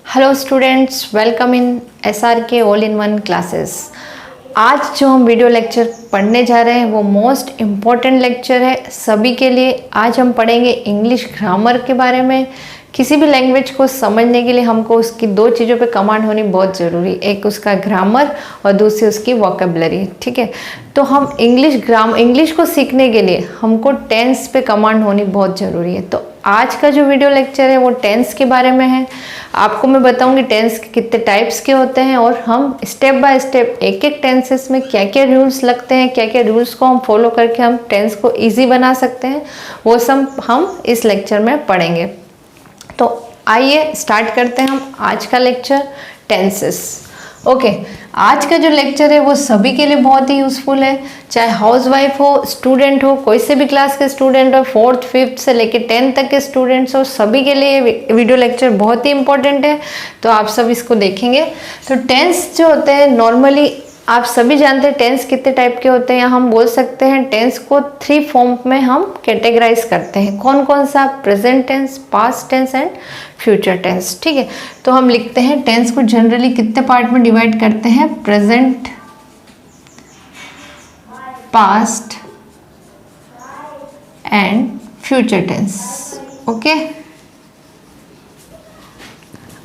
Hello students, welcome in SRK all in one classes. आज जो हम वीडियो लेक्चर पढ़ने जा रहे हैं वो मोस्ट इम्पॉर्टेंट लेक्चर है सभी के लिए। आज हम पढ़ेंगे इंग्लिश ग्रामर के बारे में। किसी भी लैंग्वेज को समझने के लिए हमको उसकी दो चीज़ों पे कमांड होनी बहुत ज़रूरी, एक उसका ग्रामर और दूसरी उसकी वोकेबलरी। ठीक है, तो हम इंग्लिश को सीखने के लिए हमको टेंस पे कमांड होनी बहुत ज़रूरी है। तो आज का जो वीडियो लेक्चर है वो टेंस के बारे में है। आपको मैं बताऊंगी टेंस के कितने टाइप्स के होते हैं और हम स्टेप बाय स्टेप एक एक टेंसेस में क्या क्या रूल्स लगते हैं, क्या क्या रूल्स को हम फॉलो करके हम टेंस को ईजी बना सकते हैं, वो सब हम इस लेक्चर में पढ़ेंगे। तो आइए स्टार्ट करते हैं हम आज का लेक्चर टेंसेस। ओके, आज का जो लेक्चर है वो सभी के लिए बहुत ही यूज़फुल है, चाहे हाउसवाइफ हो, स्टूडेंट हो, कोई से भी क्लास के स्टूडेंट हो, 4th 5th से लेके 10th तक के स्टूडेंट्स हो, सभी के लिए वीडियो लेक्चर बहुत ही इंपॉर्टेंट है। तो आप सब इसको देखेंगे। तो टेंस जो होते हैं नॉर्मली आप सभी जानते हैं टेंस कितने टाइप के होते हैं, या हम बोल सकते हैं टेंस को 3 फॉर्म में हम कैटेगराइज करते हैं। कौन कौन सा? Present tense, past tense and future tense. ठीक है, तो हम लिखते हैं टेंस को जनरली कितने पार्ट में डिवाइड करते हैं? Present, past and future tense. Okay,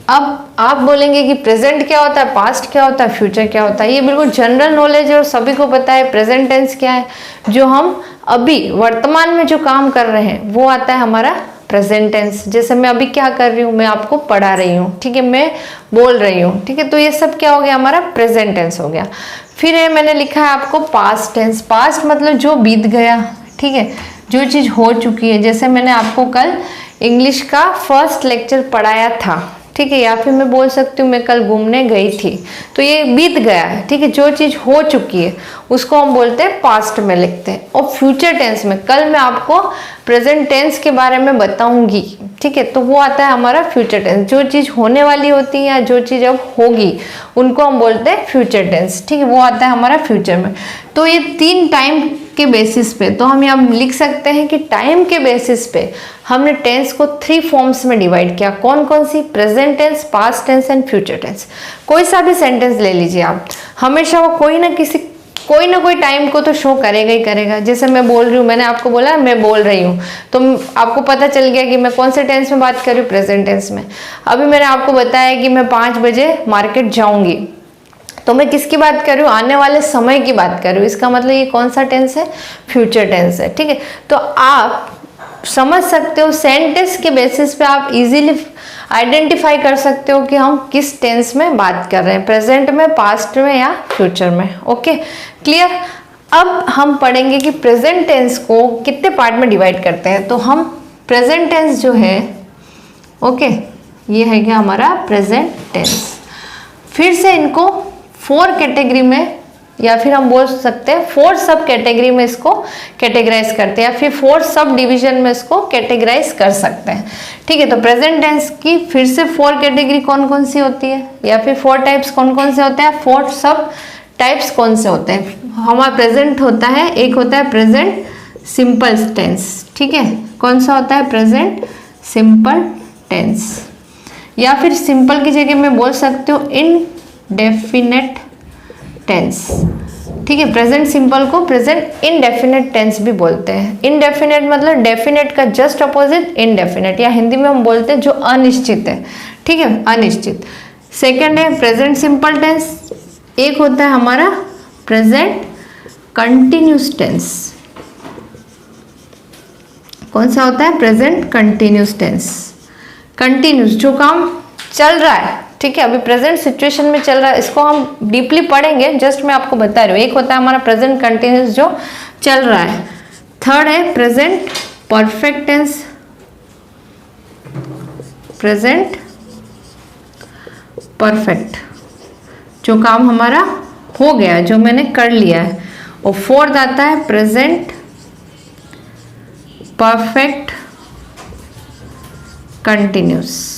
अब आप बोलेंगे कि प्रेजेंट क्या होता है, पास्ट क्या होता है, फ्यूचर क्या होता है। ये बिल्कुल जनरल नॉलेज है और सभी को पता है। प्रेजेंट टेंस क्या है? जो हम अभी वर्तमान में जो काम कर रहे हैं वो आता है हमारा प्रेजेंट टेंस। जैसे मैं अभी क्या कर रही हूँ, मैं आपको पढ़ा रही हूँ, ठीक है, मैं बोल रही हूँ, ठीक है, तो ये सब क्या हो गया? हमारा प्रेजेंट टेंस हो गया। फिर ये मैंने लिखा है आपको पास्ट टेंस। पास्ट मतलब जो बीत गया, ठीक है, जो चीज़ हो चुकी है। जैसे मैंने आपको कल इंग्लिश का फर्स्ट लेक्चर पढ़ाया था, ठीक है, या फिर मैं बोल सकती हूँ मैं कल घूमने गई थी, तो ये बीत गया है। ठीक है, जो चीज़ हो चुकी है उसको हम बोलते हैं पास्ट में लिखते हैं। और फ्यूचर टेंस में कल मैं आपको प्रेजेंट टेंस के बारे में बताऊंगी, ठीक है, तो वो आता है हमारा फ्यूचर टेंस। जो चीज़ होने वाली होती है या जो चीज़ अब होगी उनको हम बोलते हैं फ्यूचर टेंस। ठीक है, वो आता है हमारा फ्यूचर में। तो ये 3 टाइम के बेसिस पे, तो हम यहाँ लिख सकते हैं कि टाइम के बेसिस पे हमने टेंस को 3 फॉर्म्स में डिवाइड किया। कौन कौन सी? Present tense, past tense and future tense. कोई सा भी सेंटेंस ले लीजिए आप, हमेशा वो कोई ना कोई टाइम को तो शो करेगा ही करेगा। जैसे मैं बोल रही हूँ, मैंने आपको बोला मैं बोल रही हूँ, तो आपको पता चल गया कि मैं कौन से टेंस में बात कर रही हूँ, प्रेजेंट टेंस में। अभी मैंने आपको बताया कि मैं 5 बजे मार्केट जाऊंगी, तो मैं किसकी बात कर रही हूँ? आने वाले समय की बात कर रही हूँ। इसका मतलब ये कौन सा टेंस है? फ्यूचर टेंस है। ठीक है, तो आप समझ सकते हो सेंटेंस के बेसिस पे आप इजीली आइडेंटिफाई कर सकते हो कि हम किस टेंस में बात कर रहे हैं, प्रेजेंट में, पास्ट में या फ्यूचर में। Okay, clear. अब हम पढ़ेंगे कि प्रेजेंट टेंस को कितने पार्ट में डिवाइड करते हैं। तो हम प्रेजेंट टेंस जो है, ओके, ये है क्या हमारा प्रेजेंट टेंस। फिर से इनको 4 कैटेगरी में, या फिर हम बोल सकते हैं 4 सब कैटेगरी में इसको कैटेगराइज करते हैं, या फिर 4 सब डिवीजन में इसको कैटेगराइज कर सकते हैं। ठीक है, तो प्रेजेंट टेंस की फिर से 4 कैटेगरी कौन कौन सी होती है, या फिर 4 टाइप्स कौन कौन से होते हैं, 4 सब टाइप्स कौन से होते हैं। हमारा प्रेजेंट होता है, एक होता है प्रेजेंट सिंपल टेंस। ठीक है, कौन सा होता है? प्रेजेंट सिंपल टेंस, या फिर सिंपल की जगह मैं बोल सकती हूँ इनडेफिनेट टेंस। ठीक है, प्रेजेंट सिंपल को प्रेजेंट इनडेफिनेट टेंस भी बोलते हैं। इनडेफिनेट मतलब डेफिनेट का जस्ट अपोजिट इनडेफिनेट, या हिंदी में हम बोलते हैं जो अनिश्चित है। ठीक है, अनिश्चित। सेकंड है प्रेजेंट सिंपल टेंस। एक होता है हमारा प्रेजेंट कंटिन्यूस टेंस। कौन सा होता है? Present continuous tense. कंटिन्यूस, जो काम चल रहा है, ठीक है, अभी प्रेजेंट सिचुएशन में चल रहा है, इसको हम डीपली पढ़ेंगे, जस्ट मैं आपको बता रही हूँ। एक होता है हमारा प्रेजेंट कंटिन्यूस जो चल रहा है। थर्ड है present perfect tense. Present perfect, जो काम हमारा हो गया, जो मैंने कर लिया है। और फोर्थ आता है प्रेजेंट परफेक्ट कंटिन्यूस।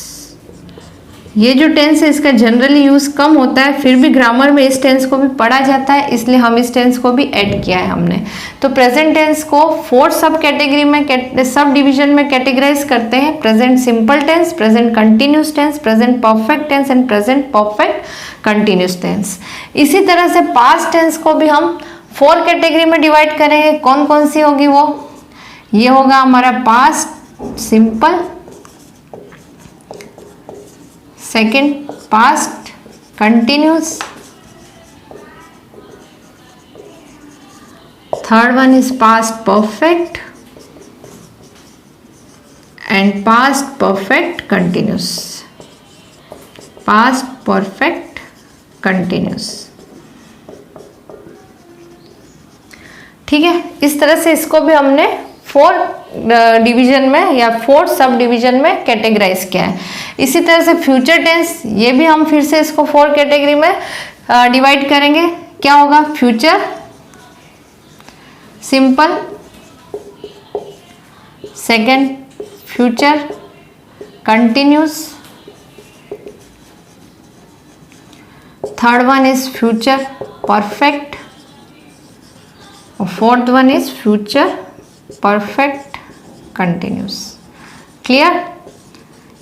ये जो टेंस है इसका जनरली यूज कम होता है, फिर भी ग्रामर में इस टेंस को भी पढ़ा जाता है, इसलिए हम इस टेंस को भी ऐड किया है हमने। तो प्रेजेंट टेंस को 4 सब कैटेगरी में, सब डिवीजन में कैटेगराइज करते हैं। Present simple tense, present continuous tense, present perfect tense and present perfect continuous tense. इसी तरह से पास्ट टेंस को भी हम 4 कैटेगरी में डिवाइड करेंगे। कौन कौन सी होगी वो? ये होगा हमारा past simple, second past continuous, third one is past perfect and past perfect continuous, past perfect continuous. ठीक है, इस तरह से इसको भी हमने 4 डिवीजन में या 4 सब डिवीजन में कैटेगराइज किया है। इसी तरह से फ्यूचर टेंस, ये भी हम फिर से इसको 4 कैटेगरी में डिवाइड करेंगे। क्या होगा? Future simple, second future continuous, third one is future perfect और fourth one is future perfect continuous. Clear?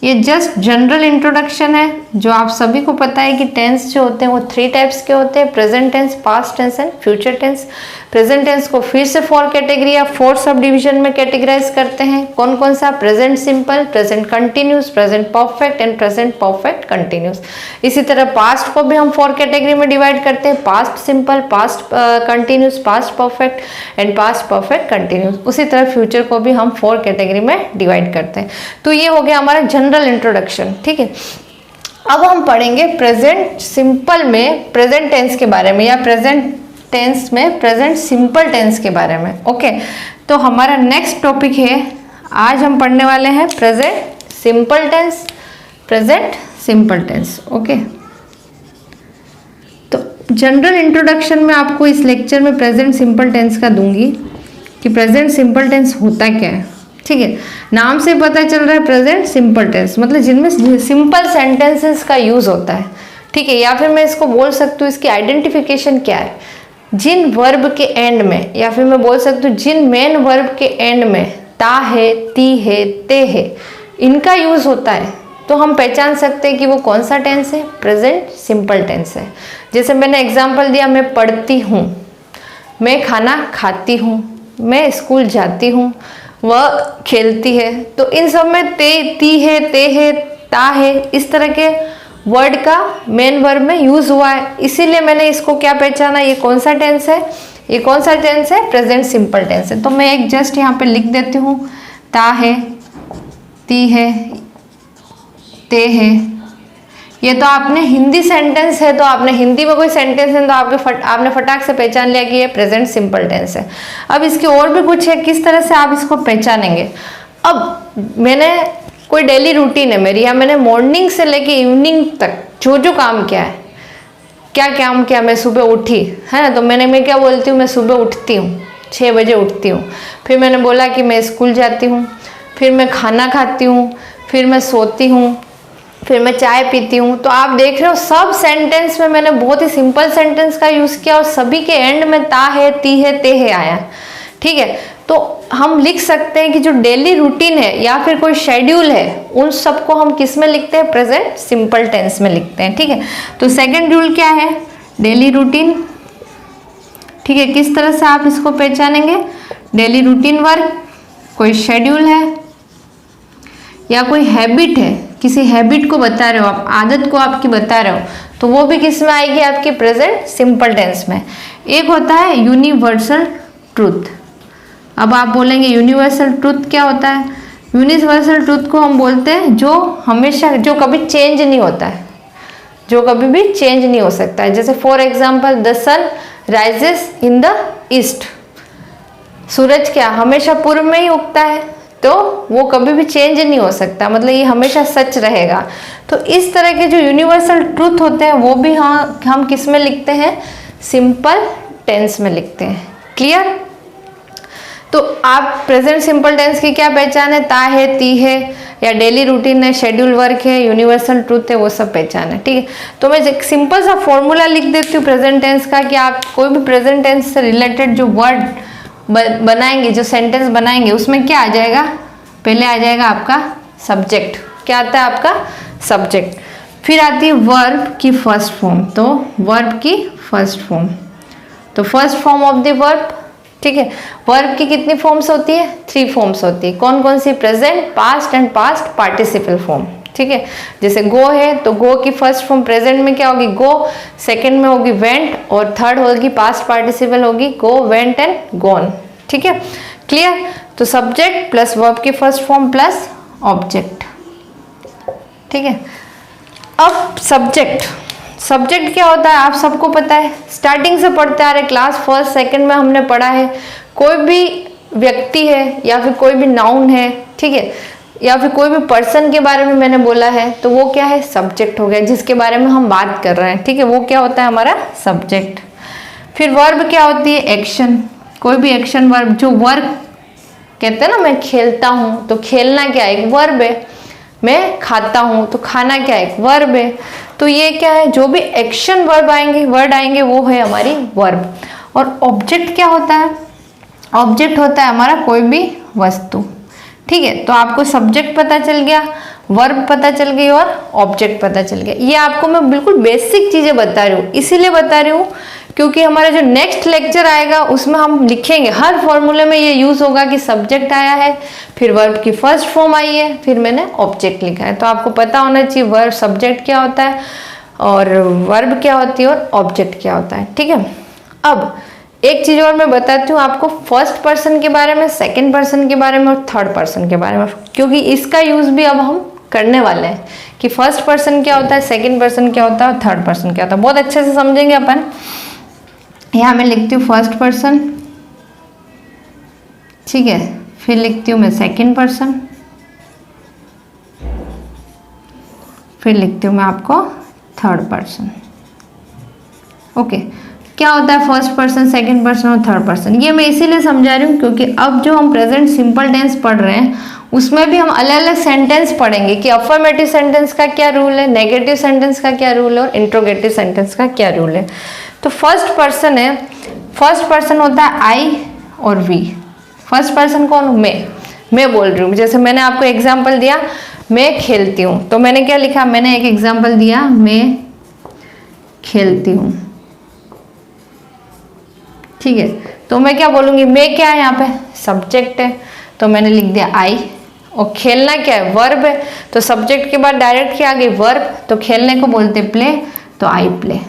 ये जस्ट जनरल इंट्रोडक्शन है, जो आप सभी को पता है कि टेंस जो होते हैं वो 3 टाइप्स के होते हैं, present tense, past tense and future tense. Present tense को फिर से 4 कैटेगरी या 4 सब डिवीजन में कैटेगराइज करते हैं। कौन कौन सा? Present simple, present continuous, present perfect and present perfect continuous. इसी तरह पास्ट को भी हम 4 कैटेगरी में डिवाइड करते हैं, past simple, past continuous, past perfect and past perfect continuous. उसी तरह फ्यूचर को भी हम 4 कैटेगरी में डिवाइड करते हैं। तो ये हो गया हमारा जनरल इंट्रोडक्शन। ठीक है, अब हम पढ़ेंगे प्रेजेंट सिंपल में प्रेजेंट टेंस के बारे में, या प्रेजेंट टेंस में प्रेजेंट सिंपल टेंस के बारे में। ओके, तो हमारा नेक्स्ट टॉपिक है, आज हम पढ़ने वाले हैं present simple tense, present simple tense. Okay, तो जनरल इंट्रोडक्शन में आपको इस लेक्चर में प्रेजेंट सिंपल टेंस का दूंगी कि प्रेजेंट सिंपल टेंस होता क्या है। ठीक है, नाम से पता चल रहा है प्रेजेंट सिंपल टेंस मतलब जिनमें सिंपल सेंटेंसेस का यूज होता है। ठीक है, या फिर मैं इसको बोल सकती हूँ, इसकी आइडेंटिफिकेशन क्या है? जिन वर्ब के एंड में, या फिर मैं बोल सकती हूँ जिन मेन वर्ब के एंड में ता है, ती है, ते है, इनका यूज होता है, तो हम पहचान सकते हैं कि वो कौन सा टेंस है, प्रेजेंट सिंपल टेंस है। जैसे मैंने एग्जांपल दिया, मैं पढ़ती हूँ, मैं खाना खाती हूँ, मैं स्कूल जाती हूँ, वह खेलती है। तो इन सब में ते, ती है, ते है, ता है, इस तरह के वर्ड का मेन वर्ब में यूज हुआ है, इसीलिए मैंने इसको क्या पहचाना, ये कौन सा टेंस है, ये कौन सा टेंस है, प्रेजेंट सिंपल टेंस है। तो मैं एक जस्ट यहाँ पे लिख देती हूँ, ता है, ती है, ते है। ये तो आपने हिंदी सेंटेंस है, तो आपने हिंदी में कोई सेंटेंस है तो आपने फटाक से पहचान लिया कि ये प्रेजेंट सिंपल टेंस है। अब इसके और भी कुछ है, किस तरह से आप इसको पहचानेंगे। अब मैंने कोई डेली रूटीन है मेरी, या मैंने मॉर्निंग से लेके इवनिंग तक जो जो काम किया है, क्या काम किया, मैं सुबह उठी है ना, तो मैं क्या बोलती हूँ, मैं सुबह उठती हूँ, 6 बजे उठती हूँ। फिर मैंने बोला कि मैं स्कूल जाती हूँ, फिर मैं खाना खाती हूँ, फिर मैं सोती हूँ, फिर मैं चाय पीती हूँ। तो आप देख रहे हो सब सेंटेंस में मैंने बहुत ही सिंपल सेंटेंस का यूज किया और सभी के एंड में ता है, ती है, ते है आया। ठीक है, तो हम लिख सकते हैं कि जो डेली रूटीन है या फिर कोई शेड्यूल है, उन सबको हम किस में लिखते हैं, प्रेजेंट सिंपल टेंस में लिखते हैं। ठीक है, तो सेकंड रूल क्या है, डेली रूटीन। ठीक है, किस तरह से आप इसको पहचानेंगे, डेली रूटीन वर्क, कोई शेड्यूल है या कोई हैबिट है, किसी हैबिट को बता रहे हो आप, आदत को आपकी बता रहे हो, तो वो भी किस में आएगी, आपके प्रेजेंट सिंपल टेंस में। एक होता है यूनिवर्सल ट्रूथ। अब आप बोलेंगे यूनिवर्सल ट्रूथ क्या होता है, यूनिवर्सल ट्रूथ को हम बोलते हैं जो हमेशा, जो कभी चेंज नहीं होता है, जो कभी भी चेंज नहीं हो सकता है। जैसे for example, the sun rises in the east, सूरज क्या हमेशा पूर्व में ही उगता है, तो वो कभी भी चेंज नहीं हो सकता, मतलब ये हमेशा सच रहेगा। तो इस तरह के जो यूनिवर्सल ट्रूथ होते हैं वो भी हम किस में लिखते हैं, सिंपल टेंस में लिखते हैं। क्लियर? तो आप प्रेजेंट सिंपल टेंस की क्या पहचान है, ता है, ती है, या डेली रूटीन है, शेड्यूल वर्क है, यूनिवर्सल ट्रूथ है, वो सब पहचान है। ठीक है, तो मैं एक सिंपल सा फॉर्मूला लिख देती हूँ प्रेजेंट टेंस का कि आप कोई भी प्रेजेंट टेंस से रिलेटेड जो वर्ड बनाएंगे, जो सेंटेंस बनाएंगे, उसमें क्या आ जाएगा, पहले आ जाएगा आपका सब्जेक्ट। क्या आता है आपका सब्जेक्ट, फिर आती है वर्ब की फर्स्ट फॉर्म, तो वर्ब की फर्स्ट फॉर्म, तो first form of the verb. ठीक है, वर्ब की कितनी फॉर्म्स होती है, 3 फॉर्म्स होती है। कौन कौन सी, present, past and past participle form. ठीक है, जैसे गो है तो गो की फर्स्ट फॉर्म प्रेजेंट में क्या होगी, गो, सेकंड में होगी वेंट, और थर्ड होगी पास्ट पार्टिसिपल होगी गो, वेंट एंड गॉन। ठीक है, क्लियर। तो सब्जेक्ट प्लस वर्ब की फर्स्ट फॉर्म प्लस ऑब्जेक्ट। ठीक है, अब सब्जेक्ट क्या होता है आप सबको पता है, स्टार्टिंग से पढ़ते आ रहे, क्लास फर्स्ट सेकंड में हमने पढ़ा है। कोई भी व्यक्ति है या फिर कोई भी नाउन है, ठीक है, या फिर कोई भी पर्सन के बारे में मैंने बोला है, तो वो क्या है, सब्जेक्ट हो गया, जिसके बारे में हम बात कर रहे हैं। ठीक है, वो क्या होता है हमारा सब्जेक्ट। फिर वर्ब क्या होती है, एक्शन, कोई भी एक्शन वर्ब, जो वर्क कहते हैं ना, मैं खेलता हूँ तो खेलना क्या है, एक वर्ब है। मैं खाता हूँ तो खाना क्या है, एक वर्ब है। तो ये क्या है, जो भी एक्शन वर्ड आएंगे वो है हमारी वर्ब। और ऑब्जेक्ट क्या होता है, ऑब्जेक्ट होता है हमारा कोई भी वस्तु। ठीक है, तो आपको सब्जेक्ट पता चल गया, वर्ब पता चल गई और ऑब्जेक्ट पता चल गया। ये आपको मैं बिल्कुल बेसिक चीजें बता रही हूँ, इसीलिए बता रही हूँ क्योंकि हमारा जो नेक्स्ट लेक्चर आएगा उसमें हम लिखेंगे, हर फॉर्मूले में ये यूज होगा कि सब्जेक्ट आया है, फिर वर्ब की फर्स्ट फॉर्म आई है, फिर मैंने ऑब्जेक्ट लिखा है। तो आपको पता होना चाहिए वर्ब सब्जेक्ट क्या होता है और वर्ब क्या होती है और ऑब्जेक्ट क्या होता है। ठीक है, अब एक चीज और मैं बताती हूँ आपको, फर्स्ट पर्सन के बारे में, सेकंड पर्सन के बारे में और थर्ड पर्सन के बारे में, क्योंकि इसका यूज भी अब हम करने वाले हैं कि फर्स्ट पर्सन क्या होता है, सेकंड पर्सन क्या होता है और थर्ड पर्सन क्या होता है। बहुत अच्छे से समझेंगे अपन। यहाँ मैं लिखती हूँ फर्स्ट पर्सन, ठीक है, फिर लिखती हूँ मैं सेकंड पर्सन, फिर लिखती हूँ मैं आपको थर्ड पर्सन। ओके, क्या होता है फर्स्ट पर्सन, सेकंड पर्सन और थर्ड पर्सन, ये मैं इसीलिए समझा रही हूँ क्योंकि अब जो हम प्रेजेंट सिंपल टेंस पढ़ रहे हैं उसमें भी हम अलग अलग सेंटेंस पढ़ेंगे कि अफर्मेटिव सेंटेंस का क्या रूल है, नेगेटिव सेंटेंस का क्या रूल है और इंट्रोगेटिव सेंटेंस का क्या रूल है। तो फर्स्ट पर्सन है, फर्स्ट पर्सन होता है आई और वी। फर्स्ट पर्सन कौन, मैं बोल रही हूँ। जैसे मैंने आपको एग्जाम्पल दिया, मैं खेलती हूँ, तो मैंने क्या लिखा, मैंने एक एग्जाम्पल दिया, मैं खेलती हूँ। ठीक है, तो मैं क्या बोलूँगी, मैं क्या है यहाँ पे, सब्जेक्ट है, तो मैंने लिख दिया आई, और खेलना क्या है, वर्ब है, तो सब्जेक्ट के बाद डायरेक्ट क्या आ गई, वर्ब, तो खेलने को बोलते प्ले, तो आई प्ले।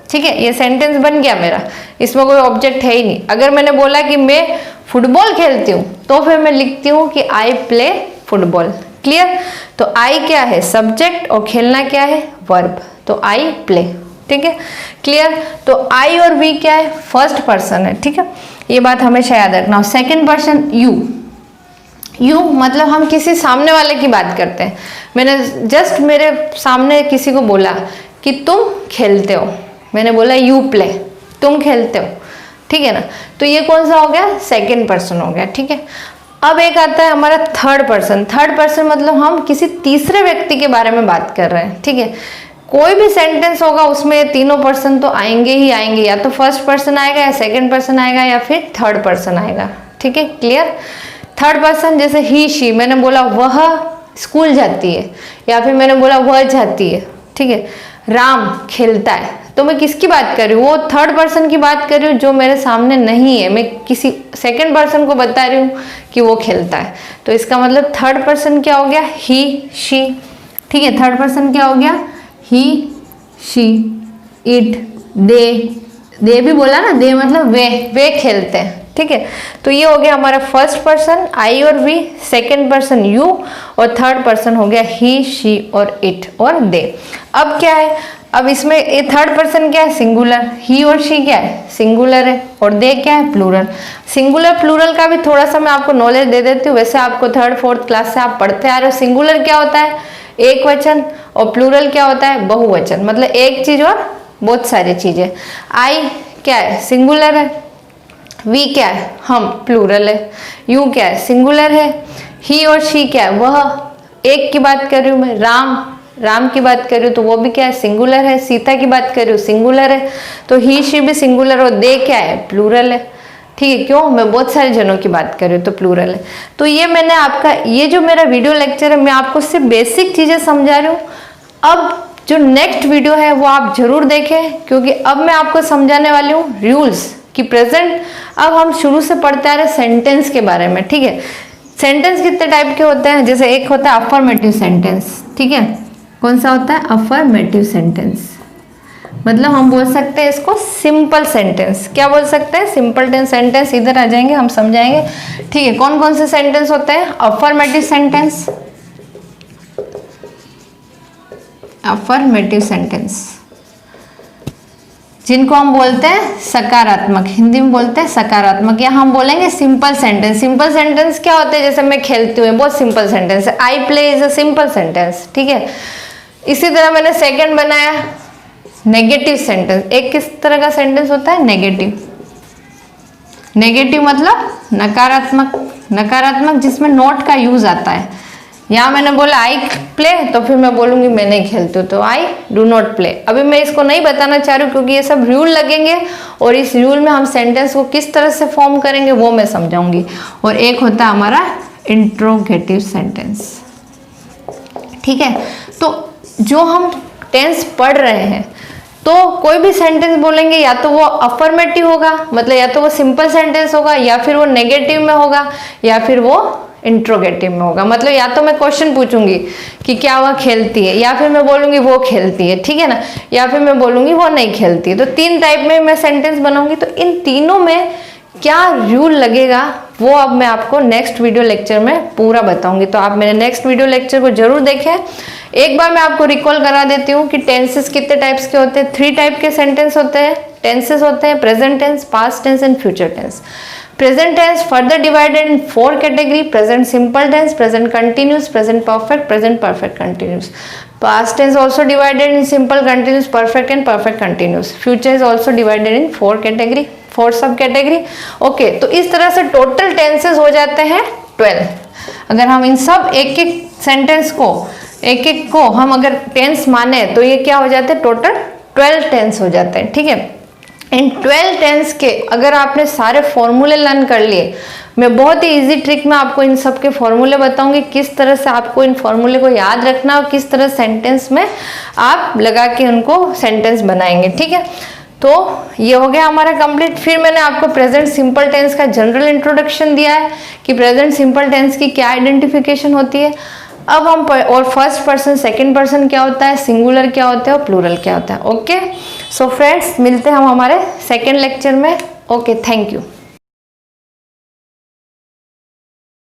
ठीक है, ये सेंटेंस बन गया मेरा, इसमें कोई ऑब्जेक्ट है ही नहीं। अगर मैंने बोला कि मैं फुटबॉल खेलती हूँ तो फिर मैं लिखती हूँ कि आई प्ले फुटबॉल। क्लियर, तो आई क्या है, सब्जेक्ट, और खेलना क्या है, वर्ब, तो आई प्ले। ठीक है, क्लियर। तो आई और वी क्या है, फर्स्ट पर्सन है। ठीक है, ये बात हमेशा याद रखना। सेकंड पर्सन यू मतलब हम किसी सामने वाले की बात करते हैं। मैंने जस्ट मेरे सामने किसी को बोला कि तुम खेलते हो, मैंने बोला यू प्ले, तुम खेलते हो। ठीक है ना, तो ये कौन सा हो गया, सेकंड पर्सन हो गया। ठीक है, अब एक आता है हमारा थर्ड पर्सन। थर्ड पर्सन मतलब हम किसी तीसरे व्यक्ति के बारे में बात कर रहे हैं। ठीक है, कोई भी सेंटेंस होगा उसमें ये तीनों पर्सन तो आएंगे ही आएंगे, या तो फर्स्ट पर्सन आएगा या सेकंड पर्सन आएगा या फिर थर्ड पर्सन आएगा। ठीक है, क्लियर। थर्ड पर्सन जैसे ही शी, मैंने बोला वह स्कूल जाती है, या फिर मैंने बोला वह जाती है। ठीक है, राम खेलता है, तो मैं किसकी बात कर रही हूँ, वो थर्ड पर्सन की बात कर रही हूँ जो मेरे सामने नहीं है, मैं किसी सेकंड पर्सन को बता रही हूँ कि वो खेलता है। तो इसका मतलब थर्ड पर्सन क्या हो गया, ही शी। ठीक है, थर्ड पर्सन क्या हो गया, ही शी इट दे भी बोला ना, दे मतलब वे खेलते हैं। ठीक है, तो ये हो गया हमारा फर्स्ट पर्सन आई और वी, सेकंड पर्सन यू, और थर्ड पर्सन हो गया ही शी और इट और दे। अब क्या है, अब इसमें ये थर्ड पर्सन क्या है, सिंगुलर, ही और शी क्या है, सिंगुलर है, और दे क्या है, प्लूरल। सिंगुलर प्लूरल का भी थोड़ा सा मैं आपको नॉलेज दे देती हूँ, वैसे आपको थर्ड फोर्थ क्लास से आप पढ़ते आ रहे हो। सिंगुलर क्या होता है, एक वचन, और प्लूरल क्या होता है, बहुवचन, मतलब एक चीज और बहुत सारी चीजें। आई क्या है, सिंगुलर है, वी क्या है, हम, प्लूरल है, यू क्या है, सिंगुलर है, ही और शी क्या है, वह एक की बात कर रही हूँ मैं, राम की बात कर रही हूँ तो वो भी क्या है, सिंगुलर है। सीता की बात कर रही हूँ, सिंगुलर है। तो ही शी भी सिंगुलर, और दे क्या है, प्लूरल है। ठीक है, क्यों, मैं बहुत सारे जनों की बात कर रही हूँ तो प्लूरल है। तो ये मैंने आपका, ये जो मेरा वीडियो लेक्चर है, मैं आपको सिर्फ बेसिक चीजें समझा रही हूँ। अब जो नेक्स्ट वीडियो है वो आप जरूर देखें, क्योंकि अब मैं आपको समझाने वाली हूँ रूल्स कि प्रेजेंट। अब हम शुरू से पढ़ते आ रहे सेंटेंस के बारे में। ठीक है, सेंटेंस कितने टाइप के होते हैं, जैसे एक होता है अफर्मेटिव सेंटेंस। ठीक है, कौन सा होता है, अफर्मेटिव सेंटेंस। मतलब हम बोल सकते हैं इसको सिंपल सेंटेंस। क्या बोल सकते हैं, सिंपल सेंटेंस। इधर आ जाएंगे, हम समझाएंगे। ठीक है, कौन कौन से सेंटेंस होते हैं, अफर्मेटिव सेंटेंस, अफर्मेटिव सेंटेंस जिनको हम बोलते हैं सकारात्मक, हिंदी में बोलते हैं सकारात्मक, या हम बोलेंगे सिंपल सेंटेंस। सिंपल सेंटेंस क्या होते हैं, जैसे मैं खेलती हूँ, बहुत सिंपल सेंटेंस है। I play is a simple sentence. ठीक है, इसी तरह मैंने सेकंड बनाया नेगेटिव सेंटेंस। एक किस तरह का सेंटेंस होता है, नेगेटिव। नेगेटिव मतलब नकारात्मक, नकारात्मक जिसमें नॉट का यूज आता है। यहाँ मैंने बोला आई प्ले, तो फिर मैं बोलूंगी मैं नहीं खेलती हूँ, तो आई डू नॉट प्ले। अभी मैं इसको नहीं बताना चाह रही हूँ क्योंकि ये सब रूल लगेंगे, और इस रूल में हम सेंटेंस को किस तरह से फॉर्म करेंगे वो मैं समझाऊंगी। और एक होता है हमारा इंट्रोगेटिव सेंटेंस। ठीक है, तो जो हम टेंस पढ़ रहे हैं, तो कोई भी सेंटेंस बोलेंगे या तो वो अफर्मेटिव होगा, मतलब या तो वो सिंपल सेंटेंस होगा, या फिर वो नेगेटिव में होगा, या फिर वो इंट्रोगेटिव में होगा। मतलब या तो मैं क्वेश्चन पूछूंगी कि क्या वह खेलती है, या फिर मैं बोलूंगी वो खेलती है। ठीक है ना, या फिर मैं बोलूंगी वो नहीं खेलती है। तो तीन टाइप में मैं सेंटेंस बनाऊंगी। तो इन तीनों में क्या रूल लगेगा वो अब मैं आपको नेक्स्ट वीडियो लेक्चर में पूरा बताऊंगी। तो आप मेरे नेक्स्ट वीडियो लेक्चर को जरूर देखें। एक बार मैं आपको रिकॉल करा देती हूँ कि टेंसेस कितने टाइप्स के होते हैं। 3 टाइप के सेंटेंस होते हैं, टेंसेस होते हैं, present tense, past tense and future tense. Present tense further divided in 4 category: present simple tense, present continuous, present perfect continuous. Past tense also divided in simple, continuous, perfect and perfect continuous. Future is also divided in 4 category, 4 सब category. Okay, तो इस तरह से total tenses हो जाते हैं 12। अगर हम इन सब एक एक सेंटेंस को, एक एक को हम अगर टेंस माने तो ये क्या हो जाते हैं, टोटल 12 टेंस हो जाते हैं। ठीक है, इन 12 टेंस के अगर आपने सारे फॉर्मूले लर्न कर लिए, मैं बहुत ही इजी ट्रिक में आपको इन सब के फॉर्मूले बताऊंगी, किस तरह से आपको इन फॉर्मूले को याद रखना और किस तरह सेंटेंस में आप लगा के उनको सेंटेंस बनाएंगे। ठीक है, तो ये हो गया हमारा कंप्लीट। फिर मैंने आपको प्रेजेंट सिंपल टेंस का जनरल इंट्रोडक्शन दिया है कि प्रेजेंट सिंपल टेंस की क्या आइडेंटिफिकेशन होती है। अब हम और फर्स्ट पर्सन, सेकंड पर्सन क्या होता है, सिंगुलर क्या होता है और प्लूरल क्या होता है। ओके, सो फ्रेंड्स, मिलते हैं हम हमारे सेकंड लेक्चर में। Okay, thank you.